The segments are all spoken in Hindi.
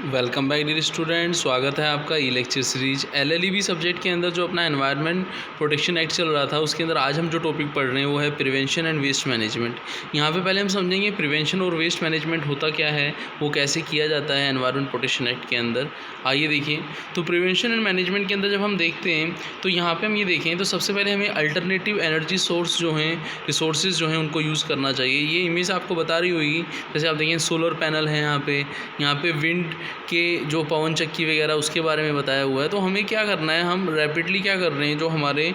Welcome back dear student. स्वागत है आपका ई लेक्चर सीरीज एलएलईबी सब्जेक्ट के अंदर जो अपना एनवायरनमेंट प्रोटेक्शन एक्ट चल रहा था उसके अंदर आज हम जो टॉपिक पढ़ रहे हैं वो है प्रिवेंशन एंड वेस्ट मैनेजमेंट। यहाँ पे पहले हम समझेंगे प्रिवेंशन और वेस्ट मैनेजमेंट होता क्या है, वो कैसे किया जाता है एनवायरनमेंट प्रोटेक्शन एक्ट के अंदर। आइए देखिए, तो प्रिवेंशन एंड मैनेजमेंट के अंदर जब हम देखते हैं तो यहाँ पर हम ये देखें तो सबसे पहले हमें अल्टरनेटिव एनर्जी सोर्स जो हैं, रिसोर्सेज जो हैं उनको यूज़ करना चाहिए। ये इमेज आपको बता रही होगी, जैसे आप देखें सोलर पैनल है, यहाँ पे विंड के जो पवन चक्की वगैरह उसके बारे में बताया हुआ है। तो हमें क्या करना है, हम रैपिडली क्या कर रहे हैं, जो हमारे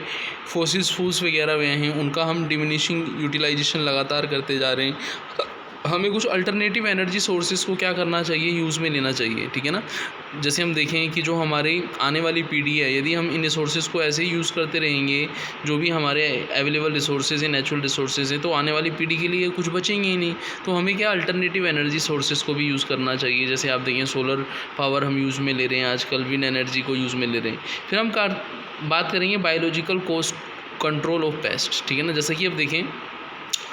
फॉसिल फ्यूल्स वगैरह हुए हैं उनका हम डिमिनिशिंग यूटिलाइजेशन लगातार करते जा रहे हैं। हमें कुछ अल्टरनेटिव एनर्जी सोर्सेज को क्या करना चाहिए, यूज़ में लेना चाहिए, ठीक है ना। जैसे हम देखें कि जो हमारी आने वाली पीढ़ी है, यदि हम इन रिसोर्सेज को ऐसे ही यूज़ करते रहेंगे, जो भी हमारे अवेलेबल रिसोर्सेज हैं, नेचुरल रिसोर्सेज हैं, तो आने वाली पीढ़ी के लिए कुछ बचेंगे ही नहीं। तो हमें क्या अल्टरनेटिव एनर्जी सोर्सेज को भी यूज़ करना चाहिए। जैसे आप देखें सोलर पावर हम यूज़ में ले रहे हैं आजकल, विंड एनर्जी को यूज़ में ले रहे हैं। फिर हम बात करेंगे biological cost control of paste, ठीक है ना। जैसे कि अब देखें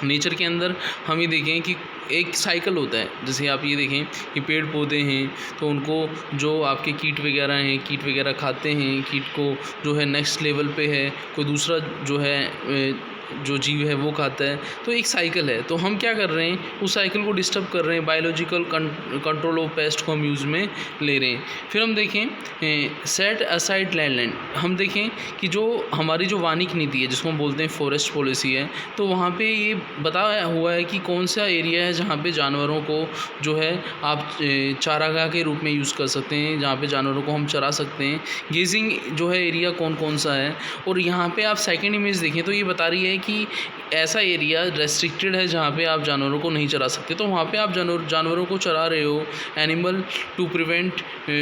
नेचर के अंदर हम ये देखें कि एक साइकिल होता है। जैसे आप ये देखें कि पेड़ पौधे हैं तो उनको जो आपके कीट वगैरह खाते हैं, कीट को जो है नेक्स्ट लेवल पे है कोई दूसरा जो है जो जीव है वो खाता है। तो एक साइकिल है, तो हम क्या कर रहे हैं, उस साइकिल को डिस्टर्ब कर रहे हैं। बायोलॉजिकल कंट्रोल ऑफ पेस्ट को हम यूज़ में ले रहे हैं। फिर हम देखें सेट असाइड लैंड, हम देखें कि जो हमारी जो वानिक नीति है जिसको हम बोलते हैं फॉरेस्ट पॉलिसी है, तो वहाँ पे ये बताया हुआ है कि कौन सा एरिया है जहाँ पे जानवरों को जो है आप चारागाह के रूप में यूज़ कर सकते हैं, जहाँ पे जानवरों को हम चरा सकते हैं। गेजिंग जो है एरिया कौन कौन सा है। और यहाँ पे आप सेकेंड इमेज देखें तो ये बता रही है कि ऐसा एरिया रेस्ट्रिक्टेड है जहाँ पे आप जानवरों को नहीं चरा सकते। तो वहाँ पे आप जानवरों को चरा रहे हो, animal to prevent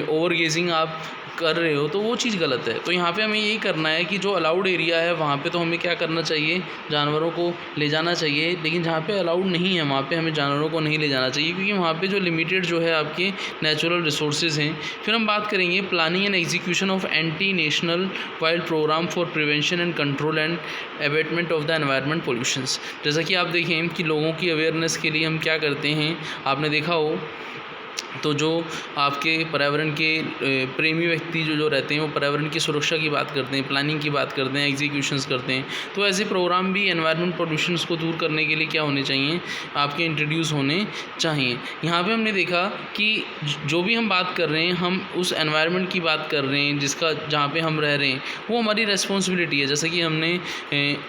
over grazing आप कर रहे हो, तो वो चीज़ गलत है। तो यहाँ पे हमें यही करना है कि जो अलाउड एरिया है वहाँ पे तो हमें क्या करना चाहिए, जानवरों को ले जाना चाहिए। लेकिन जहाँ पे अलाउड नहीं है वहाँ पे हमें जानवरों को नहीं ले जाना चाहिए, क्योंकि वहाँ पे जो लिमिटेड जो है आपके नेचुरल रिसोर्सेज हैं। फिर हम बात करेंगे planning and execution of anti national wild program for prevention and control and abatement of the environment pollutions. जैसा कि आप देखें कि लोगों की अवेयरनेस के लिए हम क्या करते हैं, आपने देखा हो तो जो आपके पर्यावरण के प्रेमी व्यक्ति जो रहते हैं वो पर्यावरण की सुरक्षा की बात करते हैं, प्लानिंग की बात करते हैं, एग्जीक्यूशंस करते हैं। तो ऐसे प्रोग्राम भी एनवायरनमेंट पॉल्यूशंस को दूर करने के लिए क्या होने चाहिए, आपके इंट्रोड्यूस होने चाहिए। यहाँ पे हमने देखा कि जो भी हम बात कर रहे हैं, हम उस एनवायरनमेंट की बात कर रहे हैं जिसका जहाँ पर हम रह रहे हैं, वो हमारी रेस्पॉन्सिबिलिटी है। जैसे कि हमने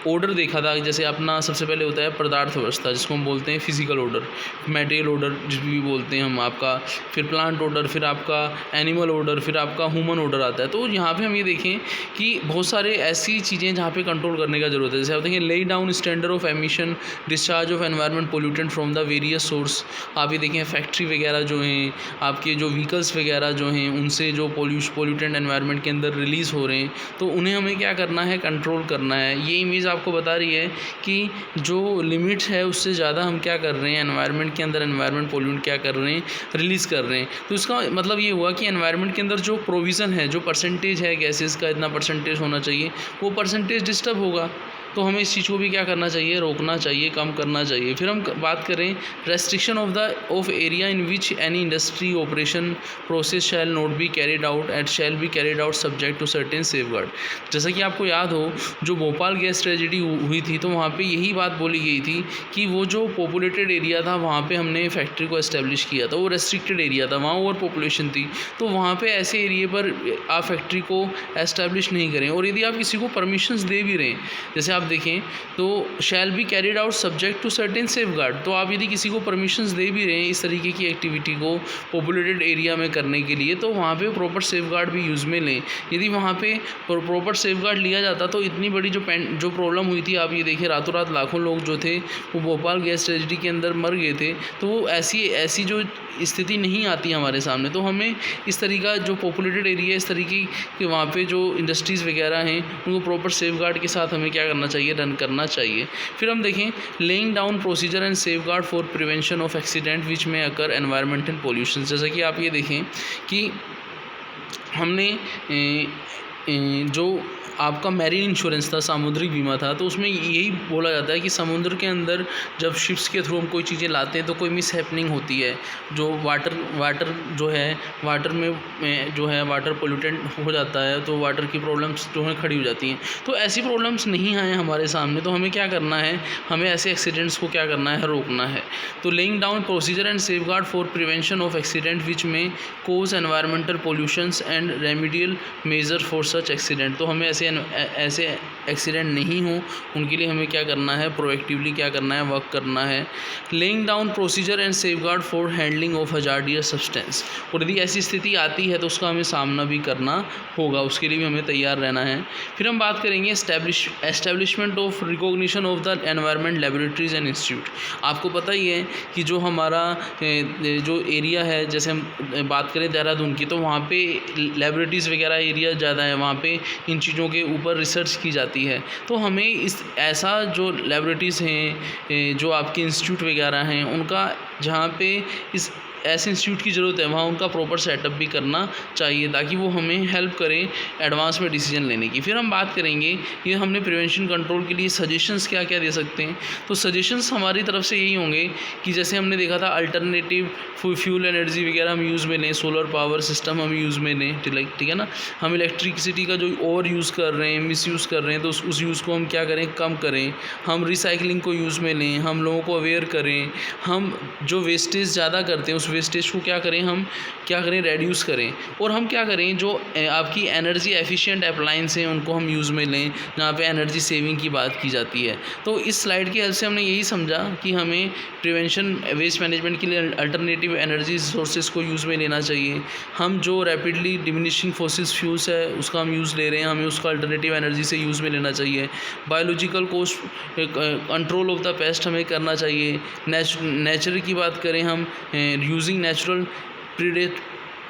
ऑर्डर देखा था, जैसे अपना सबसे पहले होता है पदार्थ अवस्था जिसको हम बोलते हैं फिजिकल ऑर्डर, मटेरियल ऑर्डर जिस भी बोलते हैं हम आपका, फिर प्लांट ऑर्डर, फिर आपका एनिमल ऑर्डर, फिर आपका ह्यूमन ऑर्डर आता है। तो यहाँ पे हम ये देखें कि बहुत सारे ऐसी चीज़ें जहाँ पे कंट्रोल करने का ज़रूरत है। जैसे आप देखें lay down standard of emission, discharge of environment pollutant from the various source. आप ये देखें फैक्ट्री वगैरह जो हैं, आपके जो व्हीकल्स वगैरह जो हैं, उनसे जो पोल्यूटेंट एनवायरनमेंट के अंदर रिलीज़ हो रहे हैं, तो उन्हें हमें क्या करना है, कंट्रोल करना है। ये इमेज आपको बता रही है कि जो लिमिट है उससे ज़्यादा हम क्या कर रहे हैं, एनवायरनमेंट के अंदर एनवायरनमेंट पोल्यूट क्या कर रहे हैं, रिलीज़ कर रहे हैं। तो इसका मतलब ये हुआ कि एनवायरनमेंट के अंदर जो प्रोविज़न है, जो परसेंटेज है गैसेस का, इतना परसेंटेज होना चाहिए, वो परसेंटेज डिस्टर्ब होगा। तो हमें इस चीज़ को भी क्या करना चाहिए, रोकना चाहिए, कम करना चाहिए। फिर हम बात करें restriction of area in which any industry operation process shall not be carried out and shall be carried out subject to certain safeguard. जैसा कि आपको याद हो, जो भोपाल गैस ट्रेजेडी हुई थी तो वहाँ पे यही बात बोली गई थी कि वो जो पॉपुलेटेड एरिया था वहाँ पे हमने फैक्ट्री को एस्टेब्लिश किया था, वो रेस्ट्रिक्टेड एरिया था, वहाँ ओवर पॉपुलेशन थी। तो वहाँ पे ऐसे एरिए पर आप फैक्ट्री को एस्टेब्लिश नहीं करें। और यदि आप किसी को परमिशंस दे भी रहे हैं, जैसे आप देखें तो shall be carried out subject to certain safeguard. तो आप यदि किसी को परमिशंस दे भी रहे हैं इस तरीके की एक्टिविटी को पॉपुलेटेड एरिया में करने के लिए, तो वहाँ पे प्रॉपर सेफगार्ड भी यूज़ में लें। यदि वहाँ पे प्रॉपर सेफगार्ड लिया जाता तो इतनी बड़ी जो प्रॉब्लम हुई थी, आप ये देखिए रातों रात लाखों लोग जो थे वो भोपाल गैस ट्रेजेडी के अंदर मर गए थे। तो वो ऐसी जो स्थिति नहीं आती हमारे सामने। तो हमें इस तरीका जो पॉपुलेटेड एरिया इस तरीके के वहाँ पे जो इंडस्ट्रीज़ वगैरह हैं उनको प्रॉपर सेफगार्ड के साथ हमें क्या करना चाहिए, रन करना चाहिए। फिर हम देखें laying down procedure and safeguard for prevention of accident which में अकर एनवायरमेंटल पोल्यूशन। जैसा कि आप ये देखें कि हमने जो आपका मैरीन इंश्योरेंस था, सामुद्रिक बीमा था, तो उसमें यही बोला जाता है कि समुद्र के अंदर जब शिप्स के थ्रू हम कोई चीज़ें लाते हैं तो कोई मिस हैपनिंग होती है, जो वाटर जो है, वाटर में जो है वाटर पोल्यूटेंट हो जाता है, तो वाटर की प्रॉब्लम्स जो हैं खड़ी हो जाती हैं। तो ऐसी प्रॉब्लम्स नहीं आए हमारे सामने, तो हमें क्या करना है, हमें ऐसे एक्सीडेंट्स को क्या करना है, रोकना है। तो laying down procedure and safeguard for prevention of accident which में cause environmental pollutions and remedial measure for such accident. तो हमें ऐसे एक्सीडेंट नहीं हो, उनके लिए हमें क्या करना है, प्रोएक्टिवली क्या करना है, वर्क करना है। Laying down procedure and safeguard for handling of hazardous substance. और यदि ऐसी स्थिति आती है तो उसका हमें सामना भी करना होगा, उसके लिए भी हमें तैयार रहना है। फिर हम बात करेंगे establishment of recognition of the environment laboratories and institute. आपको पता ही है कि जो हमारा जो एरिया है, जैसे हम बात करें देहरादून की, तो वहाँ पे लेबोरेटरीज़ वगैरह एरिया ज़्यादा है, वहाँ पे इन चीज़ों के ऊपर रिसर्च की जाती है। तो हमें इस ऐसा जो लेबोरेटरीज़ हैं, जो आपके इंस्टीट्यूट वगैरह हैं, उनका जहाँ पे इस ऐसे इंस्टीट्यूट की ज़रूरत है वहाँ उनका प्रॉपर सेटअप भी करना चाहिए, ताकि वो हमें हेल्प करें एडवांस में डिसीजन लेने की। फिर हम बात करेंगे कि हमने प्रिवेंशन कंट्रोल के लिए सजेशंस क्या क्या दे सकते हैं। तो सजेशंस हमारी तरफ से यही होंगे कि जैसे हमने देखा था अल्टरनेटिव फ्यूल एनर्जी वगैरह हम यूज़ में लें, सोलर पावर सिस्टम हम यूज़ में लें, ठीक है ना। हम इलेक्ट्रिसिटी का जो ओवर यूज़ कर रहे हैं, मिस यूज़ कर रहे हैं, तो उस यूज़ को हम क्या करें, कम करें। हम रिसाइकलिंग को यूज़ में लें, हम लोगों को अवेयर करें। हम जो वेस्टेज ज़्यादा करते हैं उस वेस्टेज को क्या करें, हम क्या करें, रेड्यूस करें। और हम क्या करें, जो आपकी एनर्जी एफिशिएंट अप्लायंस हैं उनको हम यूज़ में लें, जहाँ पे एनर्जी सेविंग की बात की जाती है। तो इस स्लाइड की हेल्प से हमने यही समझा कि हमें प्रिवेंशन वेस्ट मैनेजमेंट के लिए अल्टरनेटिव एनर्जी सोर्सेज को यूज़ में लेना चाहिए। हम जो रैपिडली डिमिनिशिंग फॉसिल्स फ्यूल्स है उसका हम यूज़ ले रहे हैं, हमें उसका अल्टरनेटिव एनर्जी से यूज़ में लेना चाहिए। Biological cost control of the pest हमें करना चाहिए। नेचर की बात करें, हम using natural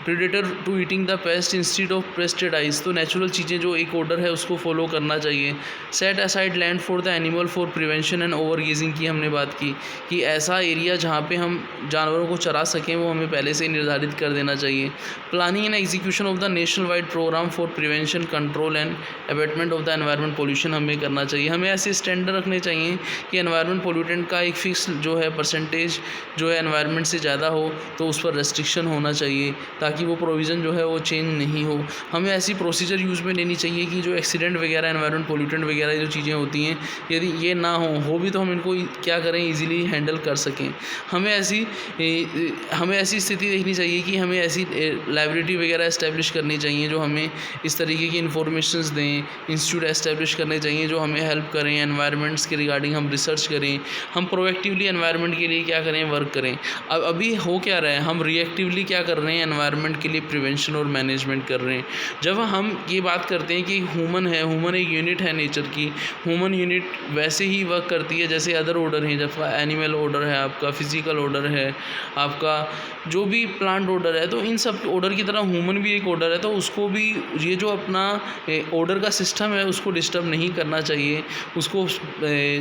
predator to eating the pest instead of pesticides. तो नेचुरल चीज़ें जो एक ऑर्डर है उसको फॉलो करना चाहिए। Set aside land for the animal for prevention and over grazing की हमने बात की कि ऐसा एरिया जहाँ पे हम जानवरों को चरा सकें वो हमें पहले से ही निर्धारित कर देना चाहिए। Planning and execution of the national wide program for prevention control and abatement of the environment pollution हमें करना चाहिए। हमें ऐसे स्टैंडर्ड रखने चाहिए कि एनवायरनमेंट पोल्यूटेंट का एक फिक्स जो है परसेंटेज जो है एनवायरनमेंट से ज़्यादा हो तो उस पर रेस्ट्रिक्शन होना चाहिए, ताकि वो प्रोविज़न जो है वो चेंज नहीं हो। हमें ऐसी प्रोसीजर यूज़ में लेनी चाहिए कि जो एक्सीडेंट वगैरह, एनवायरनमेंट पोल्यूटेंट वगैरह जो चीज़ें होती हैं, यदि ये ना हो भी तो हम इनको क्या करें, इजीली हैंडल कर सकें। हमें ऐसी स्थिति देखनी चाहिए कि हमें ऐसी लाइब्रेरी वगैरह इस्टेब्लिश करनी चाहिए जो हमें इस तरीके की इन्फॉर्मेशंस दें। इंस्टीट्यूट इस्टेब्लिश करने चाहिए जो हमें हेल्प करें, एनवायरनमेंट्स के रिगार्डिंग हम रिसर्च करें, हम प्रोएक्टिवली एनवायरनमेंट के लिए क्या करें, वर्क करें। अब अभी हो क्या रहा है, हम रिएक्टिवली क्या कर रहे हैं, एनवायरनमेंट के लिए प्रिवेंशन और मैनेजमेंट कर रहे हैं। जब हम ये बात करते हैं कि ह्यूमन एक यूनिट है नेचर की, ह्यूमन यूनिट वैसे ही वर्क करती है जैसे अदर ऑर्डर हैं, जब एनिमल ऑर्डर है, आपका फिजिकल ऑर्डर है, आपका जो भी प्लांट ऑर्डर है, तो इन सब ऑर्डर की तरह ह्यूमन भी एक ऑर्डर है। तो उसको भी ये जो अपना ऑर्डर का सिस्टम है उसको डिस्टर्ब नहीं करना चाहिए। उसको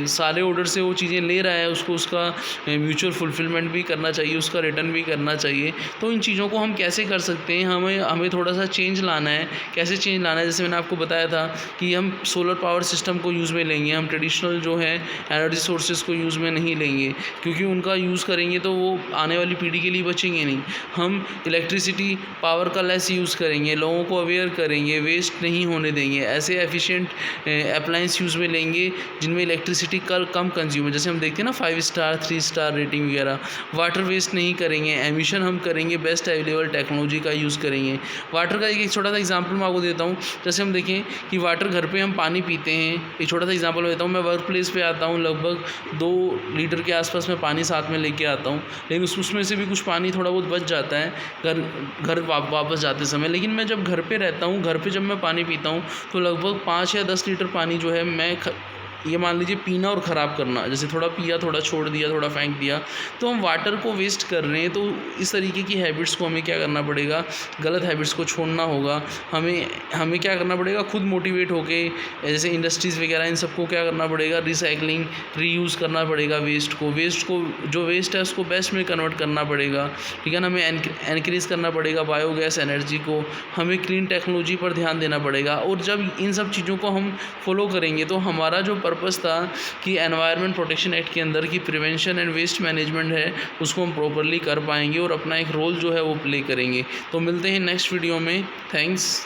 सारे ऑर्डर से वो चीज़ें ले रहा है, उसको उसका म्यूचुअल फुलफिलमेंट भी करना चाहिए, उसका रिटर्न भी करना चाहिए। तो इन चीज़ों को हम कैसे कर सकते हैं, हमें थोड़ा सा चेंज लाना है। कैसे चेंज लाना है, जैसे मैंने आपको बताया था कि हम सोलर पावर सिस्टम को यूज़ में लेंगे, हम ट्रेडिशनल जो है एनर्जी सोर्सेज को यूज़ में नहीं लेंगे, क्योंकि उनका यूज़ करेंगे तो वो आने वाली पीढ़ी के लिए बचेंगे नहीं। हम इलेक्ट्रिसिटी पावर का लेस यूज़ करेंगे, लोगों को अवेयर करेंगे, वेस्ट नहीं होने देंगे। ऐसे एफिशिएंट अप्लायंस यूज़ में लेंगे जिनमें इलेक्ट्रिसिटी कम कंज्यूम है, जैसे हम देखते हैं ना 5 स्टार 3 स्टार रेटिंग वगैरह। वाटर वेस्ट नहीं करेंगे, एमिशन हम करेंगे, बेस्ट अवेलेबल टेक्नोलॉजी का यूज़ करेंगे। वाटर का एक छोटा सा एग्जांपल मैं आपको देता हूँ। जैसे हम देखें कि वाटर घर पे हम पानी पीते हैं, एक छोटा सा एग्जांपल देता हूँ। मैं वर्क प्लेस पे आता हूँ, लगभग 2 लीटर के आसपास मैं पानी साथ में लेके आता हूँ, लेकिन उसमें से भी कुछ पानी थोड़ा बहुत बच जाता है घर वापस जाते समय। लेकिन मैं जब घर पे रहता हूँ, घर पे जब मैं पानी पीता हूँ तो लगभग 5 या 10 लीटर पानी जो है मैं ये मान लीजिए पीना और ख़राब करना, जैसे थोड़ा पिया, थोड़ा छोड़ दिया, थोड़ा फेंक दिया, तो हम वाटर को वेस्ट कर रहे हैं। तो इस तरीके की हैबिट्स को हमें क्या करना पड़ेगा, गलत हैबिट्स को छोड़ना होगा। हमें हमें क्या करना पड़ेगा, खुद मोटिवेट होके, जैसे इंडस्ट्रीज़ वगैरह इन सबको क्या करना पड़ेगा, रिसाइकलिंग, रीयूज़ करना पड़ेगा। वेस्ट को जो वेस्ट है उसको बेस्ट में कन्वर्ट करना पड़ेगा, ठीक है ना। हमें एनकरेज करना पड़ेगा बायोगैस एनर्जी को, हमें क्लीन टेक्नोलॉजी पर ध्यान देना पड़ेगा। और जब इन सब चीज़ों को हम फॉलो करेंगे तो हमारा जो पर्पस था कि एनवायरनमेंट प्रोटेक्शन एक्ट के अंदर की प्रिवेंशन एंड वेस्ट मैनेजमेंट है, उसको हम प्रॉपरली कर पाएंगे और अपना एक रोल जो है वो प्ले करेंगे। तो मिलते हैं नेक्स्ट वीडियो में। थैंक्स।